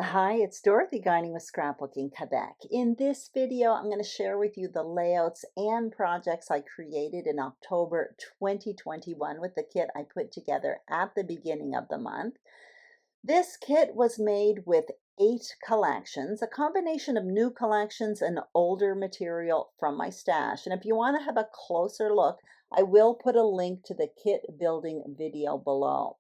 Hi, it's Dorothy guiding with Scrapbooking Quebec. In this video, I'm going to share with you the layouts and projects I created in October 2021 with the kit I put together at the beginning of the month. This kit was made with 8 collections, a combination of new collections and older material from my stash. And if you want to have a closer look, I will put a link to the kit building video below.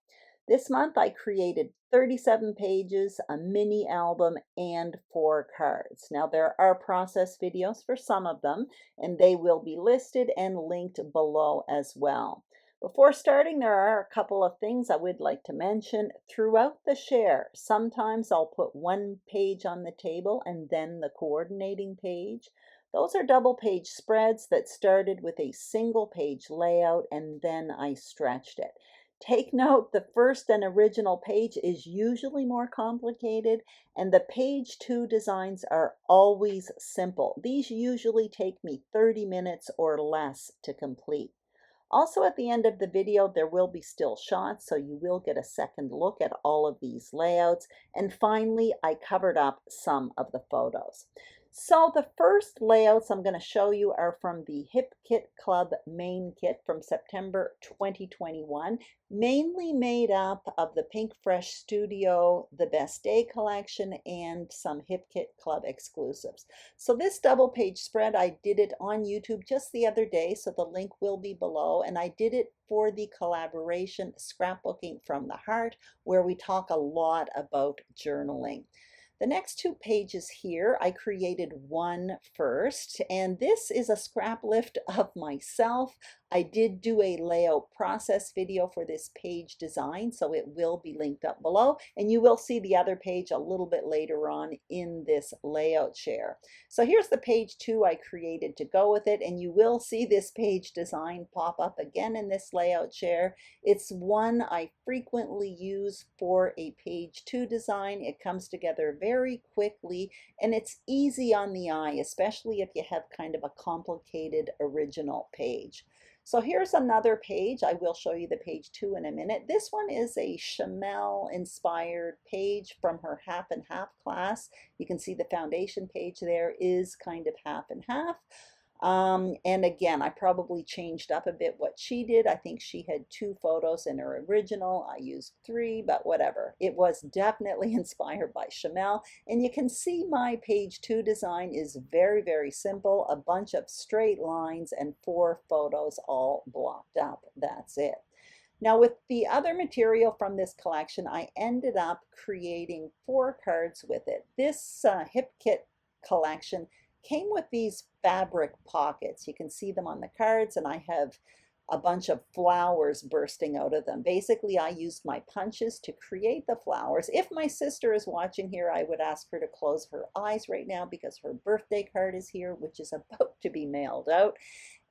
This month I created 37 pages, a mini album, and 4 cards. Now there are process videos for some of them, and they will be listed and linked below as well. Before starting, there are a couple of things I would like to mention. Throughout the share, sometimes I'll put one page on the table and then the coordinating page. Those are double page spreads that started with a single page layout and then I stretched it. Take note, the first and original page is usually more complicated, and the page 2 designs are always simple. These usually take me 30 minutes or less to complete. Also, at the end of the video, there will be still shots, so you will get a second look at all of these layouts. And finally, I covered up some of the photos. So the first layouts I'm going to show you are from the Hip Kit Club main kit from September 2021, mainly made up of the Pink Fresh Studio, the Best Day collection, and some Hip Kit Club exclusives. So this double page spread, I did it on YouTube just the other day, so the link will be below, and I did it for the collaboration Scrapbooking from the Heart, where we talk a lot about journaling. The next 2 pages here, I created one first, and this is a scrap lift of myself. I did do a layout process video for this page design, so it will be linked up below, and you will see the other page a little bit later on in this layout share. So here's the page 2 I created to go with it, and you will see this page design pop up again in this layout share. It's one I frequently use for a page 2 design. It comes together very quickly and it's easy on the eye, especially if you have kind of a complicated original page. So here's another page. I will show you the page 2 in a minute. This one is a Chamel inspired page from her half and half class. You can see the foundation page there is kind of half and half. And again, I probably changed up a bit what she did. I think she had 2 photos in her original. I used 3, but whatever. It was definitely inspired by Chamel. And you can see my page 2 design is very, very simple. A bunch of straight lines and 4 photos all blocked up. That's it. Now with the other material from this collection, I ended up creating 4 cards with it. This Hip Kit collection came with these fabric pockets. You can see them on the cards, and I have a bunch of flowers bursting out of them. Basically, I used my punches to create the flowers. If my sister is watching here, I would ask her to close her eyes right now because her birthday card is here, which is about to be mailed out.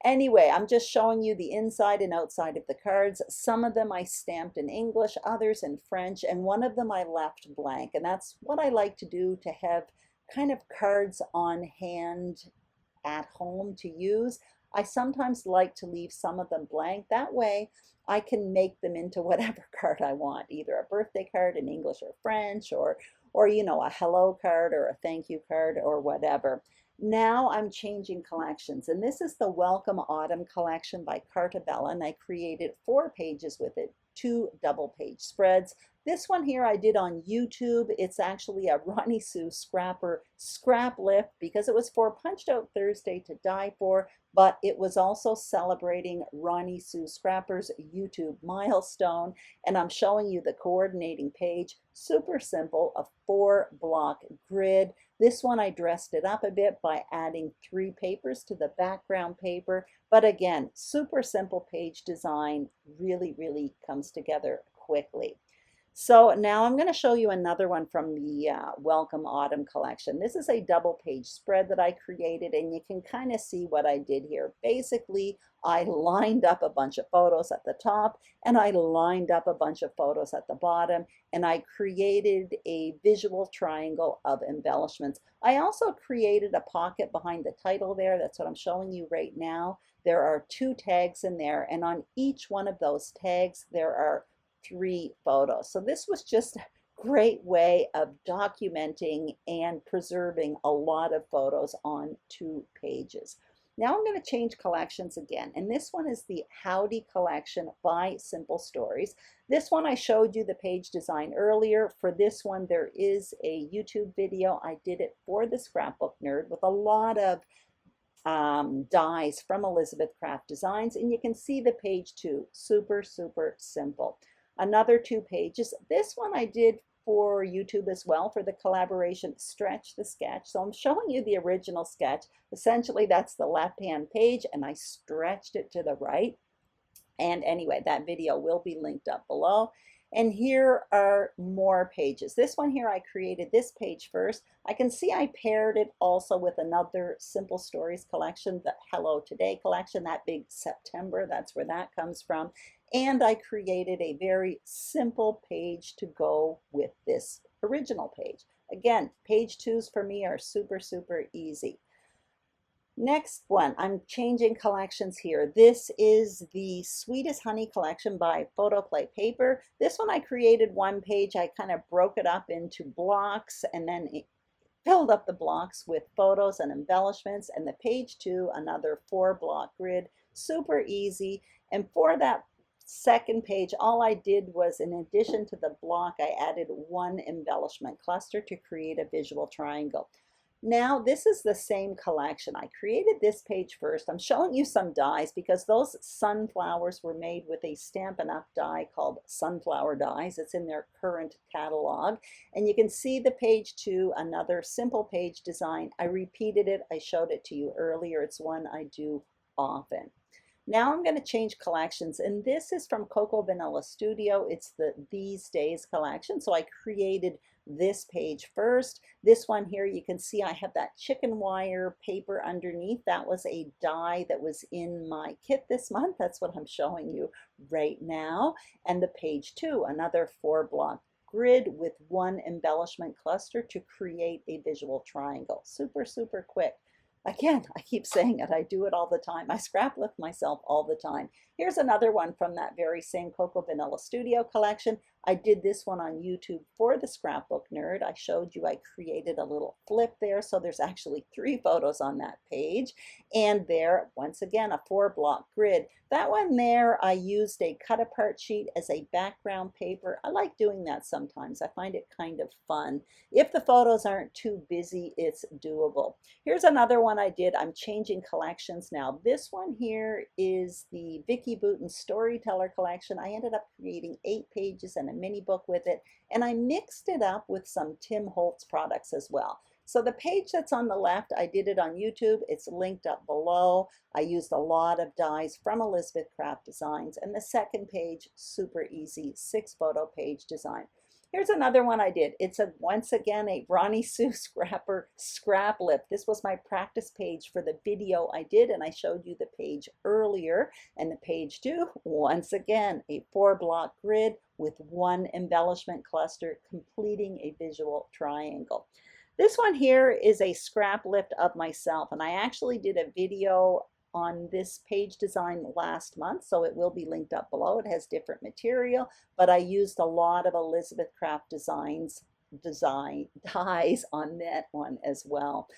Anyway, I'm just showing you the inside and outside of the cards. Some of them I stamped in English, others in French, and one of them I left blank. And that's what I like to do, to have kind of cards on hand at home to use. I sometimes like to leave some of them blank. That way I can make them into whatever card I want, either a birthday card in English or French, or you know, a hello card or a thank you card or whatever. Now I'm changing collections, and this is the Welcome Autumn collection by Cartabella, and I created 4 pages with it, 2 double page spreads. This one here I did on YouTube. It's actually a Ronnie Sue Scrapper scrap lift because it was for Punched Out Thursday to Die For, but it was also celebrating Ronnie Sue Scrapper's YouTube milestone. And I'm showing you the coordinating page. Super simple, a 4-block grid. This one I dressed it up a bit by adding 3 papers to the background paper. But again, super simple page design, really, really comes together quickly. So now I'm going to show you another one from the Welcome Autumn collection. This is a double page spread that I created, and you can kind of see what I did here. Basically, I lined up a bunch of photos at the top, and I lined up a bunch of photos at the bottom, and I created a visual triangle of embellishments. I also created a pocket behind the title there. That's what I'm showing you right now. There are 2 tags in there, and on each one of those tags there are 3 photos. So this was just great way of documenting and preserving a lot of photos on 2 pages. Now I'm going to change collections again, and this one is the Howdy collection by Simple Stories. This one I showed you the page design earlier. For this one, there is a YouTube video. I did it for the Scrapbook Nerd with a lot of dies from Elizabeth Craft Designs, and you can see the page 2, super simple. Another 2 pages. This one I did for YouTube as well for the collaboration Stretch the Sketch. So I'm showing you the original sketch. Essentially that's the left hand page, and I stretched it to the right. And anyway, that video will be linked up below. And here are more pages. This one here, I created this page first. I can see I paired it also with another Simple Stories collection, the Hello Today collection, that big September, that's where that comes from. And I created a very simple page to go with this original page. Again, page 2s for me are super easy. Next one, I'm changing collections here. This is the Sweet as Honey collection by Photoplay Paper. This one I created 1 page. I kind of broke it up into blocks and then filled up the blocks with photos and embellishments. And the page 2, another 4-block grid, super easy. And for that second page, all I did was, in addition to the block, I added 1 embellishment cluster to create a visual triangle. Now this is the same collection. I created this page first. I'm showing you some dies because those sunflowers were made with a Stampin' Up die called Sunflower Dies. It's in their current catalog. And you can see the page 2, another simple page design. I repeated it. I showed it to you earlier. It's one I do often. Now I'm going to change collections, and this is from Cocoa Vanilla Studio. It's the These Days collection. So I created this page first. This one here, you can see I have that chicken wire paper underneath. That was a die that was in my kit this month. That's what I'm showing you right now. And the page 2, another 4-block grid with 1 embellishment cluster to create a visual triangle. Super quick. Again, I keep saying it, I do it all the time. I scrapbook myself all the time. Here's another one from that very same Cocoa Vanilla Studio collection. I did this one on YouTube for the Scrapbook Nerd. I showed you I created a little flip there, so there's actually 3 photos on that page. And there, once again, a 4-block grid. That one there, I used a cut-apart sheet as a background paper. I like doing that sometimes. I find it kind of fun. If the photos aren't too busy, it's doable. Here's another one I did. I'm changing collections now. This one here is the Vicki Boutin Storyteller collection. I ended up creating 8 pages and a mini book with it, and I mixed it up with some Tim Holtz products as well. So the page that's on the left, I did it on YouTube. It's linked up below. I used a lot of dies from Elizabeth Craft Designs, and the second page, super easy, 6-photo page design. Here's another one I did. It's once again a Ronnie Sue Scrapper scrap lip. This was my practice page for the video I did, and I showed you the page earlier. And the page 2, once again, a 4-block grid with 1 embellishment cluster completing a visual triangle. This one here is a scrap lift of myself, and I actually did a video on this page design last month, so it will be linked up below. It has different material, but I used a lot of Elizabeth Craft Designs dies on that one as well.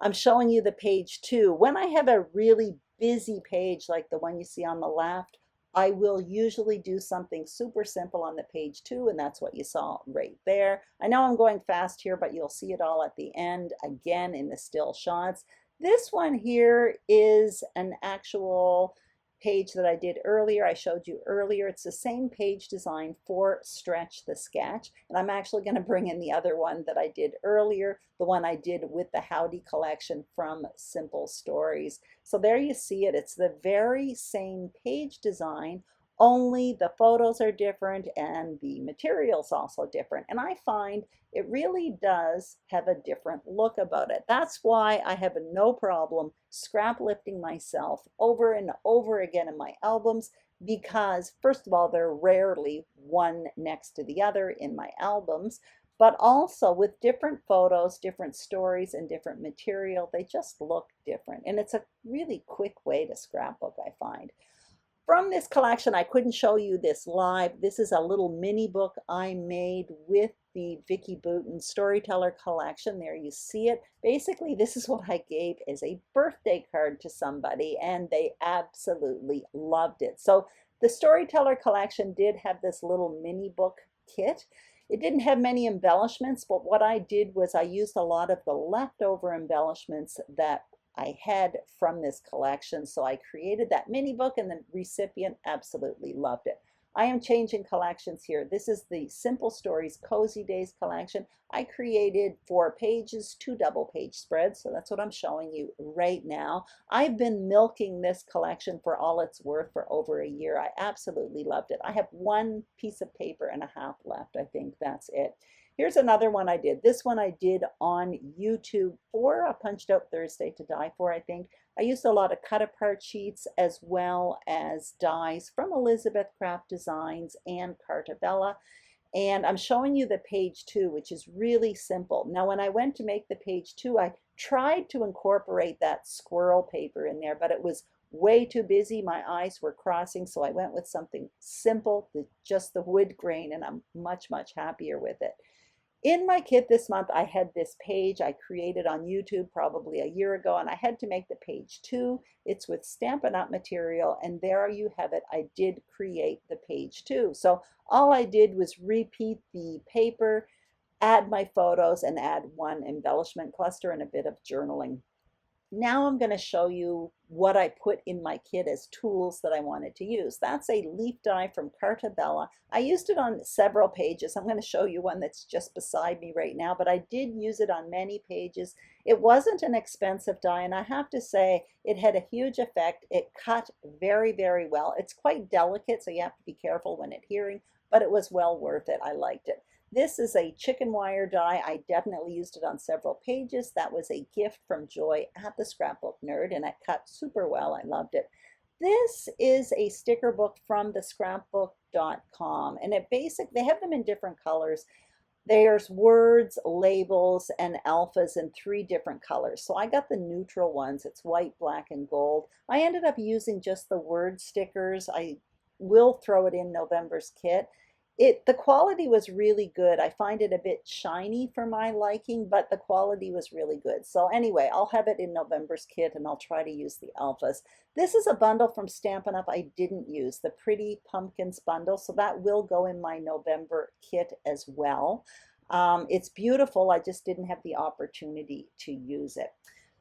I'm showing you the page 2. When I have a really busy page like the one you see on the left, I will usually do something super simple on the page 2, and that's what you saw right there. I know I'm going fast here, but you'll see it all at the end, again in the still shots. This one here is an actual page that I did earlier. I showed you earlier. It's the same page design for Stretch the Sketch. And I'm actually going to bring in the other one that I did earlier, the one I did with the Howdy collection from Simple Stories. So there you see it. It's the very same page design, only the photos are different and the material's also different. And I find it really does have a different look about it. That's why I have no problem scrap lifting myself over and over again in my albums, because first of all, they're rarely one next to the other in my albums, but also with different photos, different stories, and different material, they just look different. And it's a really quick way to scrapbook, I find. From this collection, I couldn't show you this live. This is a little mini book I made with the Vicki Boutin Storyteller collection. There you see it. Basically, this is what I gave as a birthday card to somebody, and they absolutely loved it. So the Storyteller collection did have this little mini book kit. It didn't have many embellishments, but what I did was I used a lot of the leftover embellishments that I had from this collection. So I created that mini book and the recipient absolutely loved it. I am changing collections here. This is the Simple Stories Cozy Days collection. I created 4 pages, 2 double page spreads. So that's what I'm showing you right now. I've been milking this collection for all it's worth for over a year. I absolutely loved it. I have 1 piece of paper and a half left. I think that's it. Here's another one I did. This one I did on YouTube for a Punched Out Thursday to Die For, I think. I used a lot of cut apart sheets as well as dies from Elizabeth Craft Designs and Cartabella. And I'm showing you the page 2, which is really simple. Now, when I went to make the page 2, I tried to incorporate that squirrel paper in there, but it was way too busy. My eyes were crossing, so I went with something simple, just the wood grain, and I'm much, much happier with it. In my kit this month, I had this page I created on YouTube probably a year ago, and I had to make the page 2. It's with Stampin' Up material, and there you have it. I did create the page 2. So all I did was repeat the paper, add my photos, and add 1 embellishment cluster and a bit of journaling. Now I'm going to show you what I put in my kit as tools that I wanted to use. That's a leaf die from Cartabella. I used it on several pages. I'm going to show you one that's just beside me right now, but I did use it on many pages. It wasn't an expensive die, and I have to say it had a huge effect. It cut very, very well. It's quite delicate, so you have to be careful when adhering, but it was well worth it. I liked it. This is a chicken wire die. I definitely used it on several pages. That was a gift from Joy at the Scrapbook Nerd, and it cut super well. I loved it. This is a sticker book from the scrapbook.com, and they have them in different colors. There's words, labels, and alphas in 3 different colors. So I got the neutral ones. It's white, black, and gold. I ended up using just the word stickers. I will throw it in November's kit. The quality was really good. I find it a bit shiny for my liking, but the quality was really good. So anyway, I'll have it in November's kit, and I'll try to use the alphas. This is a bundle from Stampin' Up! I didn't use, the Pretty Pumpkins bundle, so that will go in my November kit as well. It's beautiful. I just didn't have the opportunity to use it.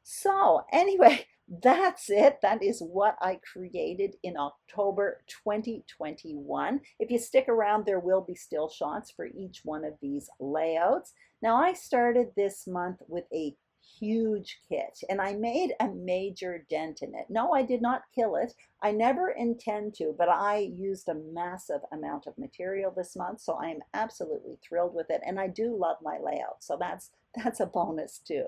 So anyway, that's it. That is what I created in October 2021. If you stick around, there will be still shots for each one of these layouts. Now, I started this month with a huge kit, and I made a major dent in it. No, I did not kill it. I never intend to, but I used a massive amount of material this month, so I am absolutely thrilled with it, and I do love my layout, so that's a bonus too.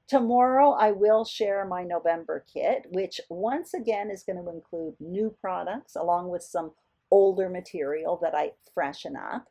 Tomorrow I will share my November kit, which once again is going to include new products along with some older material that I freshen up.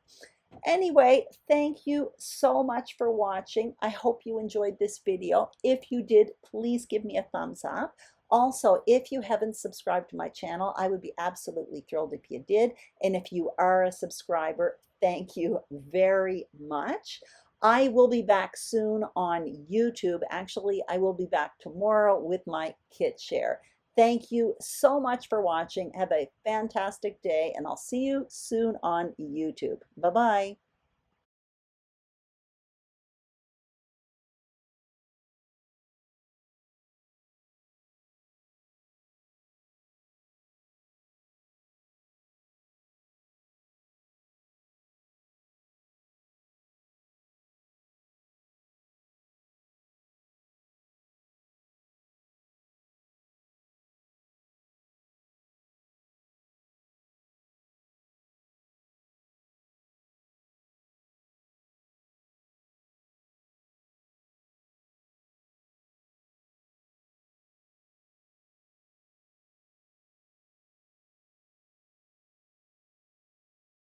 Anyway, thank you so much for watching. I hope you enjoyed this video. If you did, please give me a thumbs up. Also, if you haven't subscribed to my channel, I would be absolutely thrilled if you did. And if you are a subscriber, thank you very much. I will be back soon on YouTube. Actually, I will be back tomorrow with my kit share. Thank you so much for watching. Have a fantastic day, and I'll see you soon on YouTube. Bye-bye.